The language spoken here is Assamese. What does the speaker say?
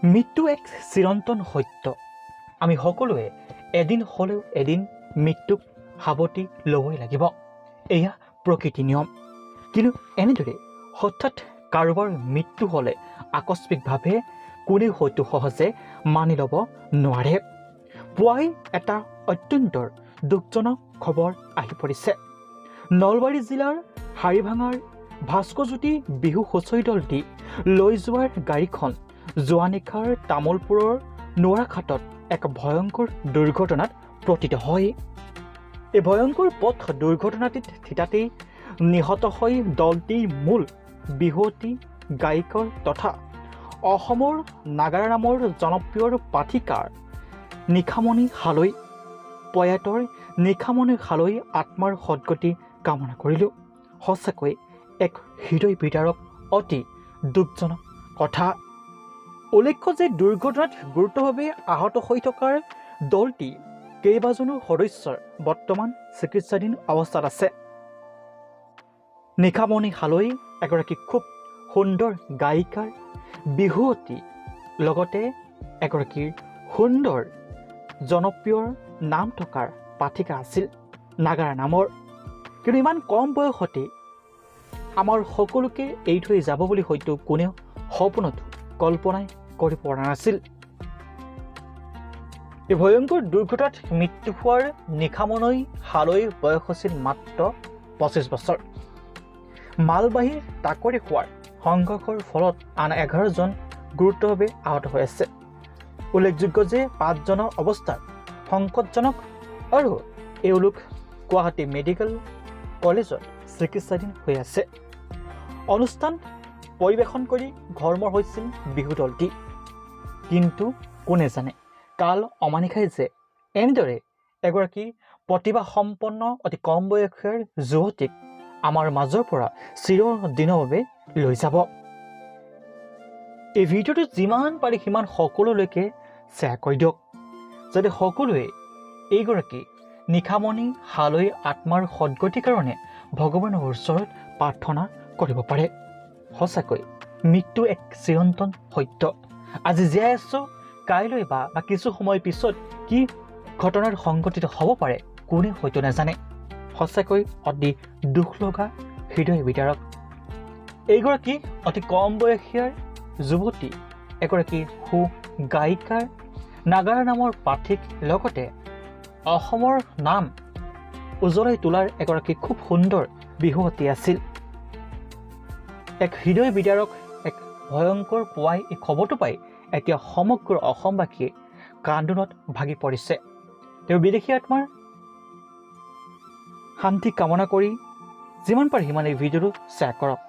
মৃত্যু এক চিৰন্তন সত্য। আমি সকলোৱে এদিন হ'লেও এদিন মৃত্যুক সাৱটি ল'বই লাগিব। এয়া প্ৰকৃতি নিয়ম। কিন্তু এনেদৰে হঠাৎ কাৰোবাৰ মৃত্যু হ'লে আকস্মিকভাৱে কোনেও হয়তো সহজে মানি ল'ব নোৱাৰে। পুৱাই এটা অত্যন্ত দুখজনক খবৰ আহি পৰিছে। নলবাৰী জিলাৰ হাৰিভাঙাৰ ভাস্কৰজ্যোতি বিহু হুঁচৰি দলটি লৈ যোৱাৰ গাড়ীখন যোৱা নিশাৰ তামোলপুৰৰ নোৰাঘাটত এক ভয়ংকৰ দুৰ্ঘটনাত পতিত হয়। এই ভয়ংকৰ পথ দুৰ্ঘটনাটিত থিতাতেই নিহত হৈ দলটিৰ মূল বিহুৱতী গায়িকৰ তথা অসমৰ নাগাৰা নামৰ জনপ্ৰিয় পাঠিকাৰ নিশামণি হালৈ। প্ৰয়াতৰ নিশামণি হালৈ আত্মাৰ সদ্গতি কামনা কৰিলোঁ। সঁচাকৈ এক হৃদয় বিদাৰক অতি দুখজনক কথা। উল্লেখ্য যে দুৰ্ঘটনাত গুৰুতৰভাৱে আহত হৈ থকাৰ দলটি কেইবাজনো সদস্যৰ বৰ্তমান চিকিৎসাধীন অৱস্থাত আছে। নিশামণি হালৈ এগৰাকী খুব সুন্দৰ গায়িকাৰ বিহুৱতী, লগতে এগৰাকী সুন্দৰ জনপ্ৰিয় নাম থকাৰ পাঠিকা আছিল নাগাৰা নামৰ। কিন্তু ইমান কম বয়সতে আমাৰ সকলোকে এৰি থৈ যাব বুলি হয়তো কোনেও সপোনতো কল্পনাই কৰি পৰা নাছিল। এই ভয়ংকৰ দুৰ্ঘটনাত মৃত্যু হোৱাৰ নিশামণি হালৈৰ বয়স আছিল মাত্ৰ 25 বছৰ। মালবাহীৰ টাকৰি হোৱাৰ সংঘৰ্ষৰ ফলত আন 11জন গুৰুতৰভাৱে আহত হৈ আছে। উল্লেখযোগ্য যে 5জনৰ অৱস্থা সংকটজনক আৰু এওঁলোক গুৱাহাটী মেডিকেল কলেজত চিকিৎসাধীন হৈ আছে। অনুষ্ঠান পৰিৱেশন কৰি ঘৰমৰ হৈছিল বিহু দলটি। কিন্তু কোনে জানে কাল অমানিশাই যে এনেদৰে এগৰাকী প্ৰতিভাসম্পন্ন অতি কম বয়সীয়া যুৱতীক আমাৰ মাজৰ পৰা চিৰদিনৰ বাবে লৈ যাব। এই ভিডিঅ'টো যিমান পাৰি সিমান সকলোলৈকে শ্বেয়াৰ কৰি দিয়ক, যাতে সকলোৱে এইগৰাকী নিশামণি হালৈৰ আত্মাৰ সদ্গতিৰ কাৰণে ভগৱানৰ ওচৰত প্ৰাৰ্থনা কৰিব পাৰে। সঁচাকৈ মৃত্যু এক চিৰন্তন সত্য। আজি জীয়াই আছোঁ, কাইলৈ বা কিছু সময় পিছত কি ঘটনাৰ সংঘটিত হ'ব পাৰে কোনে হয়তো নাজানে। সঁচাকৈ অতি দুখ লগা হৃদয় বিদাৰক। এইগৰাকী অতি কম বয়সীয়া যুৱতী এগৰাকী সু গায়িকাৰ নাগাৰা নামৰ পাঠিক, লগতে অসমৰ নাম উজ্বলাই তোলাৰ এগৰাকী খুব সুন্দৰ বিহুৱতী আছিল। এক হৃদয় বিদাৰক এক ভয়ংকৰ পুৱাই এই খবৰটো পাই এতিয়া সমগ্ৰ অসমবাসীয়ে কান্দোনত ভাগি পৰিছে। তেওঁ বিদেশী আত্মাৰ শান্তি কামনা কৰি যিমান পাৰে সিমান এই ভিডিঅ'টো শ্বেয়াৰ কৰক।